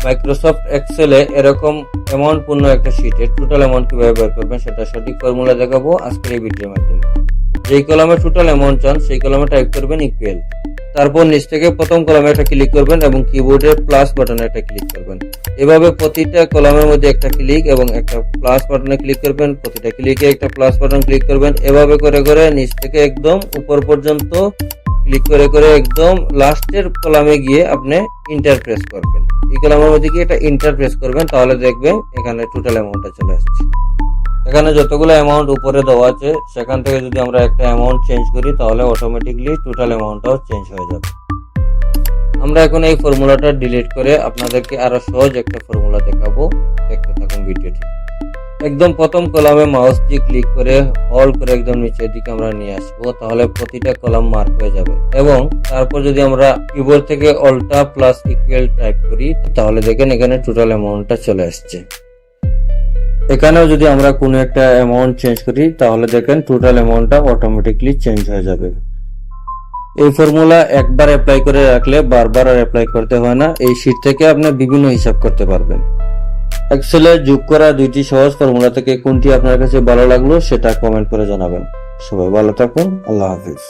Microsoft এক্সেলে এরকম amount পূর্ণ একটা শীটে টোটাল অ্যামাউন্ট কিভাবে বের করবেন সেটা সঠিক ফর্মুলা দেখাবো আজকের এই ভিডিওর মাধ্যমে। যেই কলামে টোটাল অ্যামাউন্ট চান সেই কলামে টাইপ করবেন ইকুয়াল, তারপর নিচ থেকে প্রথম কলামে একটা ক্লিক করবেন এবং কিবোর্ডের প্লাস বাটনে একটা ক্লিক করবেন। এভাবে প্রতিটা কলামের মধ্যে একটা ক্লিক এবং একটা প্লাস বাটনে ক্লিক করবেন, প্রতিটা ক্লিকে একটা প্লাস বাটন ক্লিক করবেন। এভাবে করে করে নিচ থেকে একদম উপর পর্যন্ত ক্লিক করে করে একদম লাস্টের কলামে গিয়ে আপনি ইন্টার প্রেস করবেন। এই কলামের মধ্যে গিয়ে এটা ইন্টার প্রেস করবেন, তাহলে দেখবেন এখানে টোটাল অ্যামাউন্টটা চলে আসছে। এখানে যতগুলো অ্যামাউন্ট উপরে দেওয়া আছে সেখান থেকে যদি আমরা একটা অ্যামাউন্ট চেঞ্জ করি তাহলে অটোমেটিকলি টোটাল অ্যামাউন্টটাও চেঞ্জ হয়ে যাবে। আমরা এখন এই ফর্মুলাটা ডিলিট করে আপনাদেরকে আরো সহজ একটা ফর্মুলা দেখাবো, দেখতে থাকুন ভিডিওটি। একদম প্রথম কলামে মাউস দিয়ে ক্লিক করে হোল্ড করে একদম নিচের দিকে আমরা নিয়ে আসবো, তাহলে প্রতিটা কলাম মার্ক হয়ে যাবে। এবং তারপর যদি আমরা কিবোর্ড থেকে অল্টা প্লাস ইকুয়াল টাইপ করি তাহলে দেখেন এখানে টোটাল অ্যামাউন্টটা চলে আসছে। এখানেও যদি আমরা কোনো একটা অ্যামাউন্ট চেঞ্জ করি তাহলে দেখেন টোটাল অ্যামাউন্টটা অটোমেটিকলি চেঞ্জ হয়ে যাবে। এই ফর্মুলা একবার অ্যাপ্লাই করে রাখলে বারবার আর অ্যাপ্লাই করতে হয় না। এই শীট থেকে আপনি বিভিন্ন হিসাব করতে পারবেন। এক্সেলে যোগ করা দুইটি সহজ ফর্মুলা থেকে কোনটি আপনার কাছে ভালো লাগলো সেটা কমেন্ট করে জানাবেন। সবাই ভালো থাকুন, আল্লাহ হাফিজ।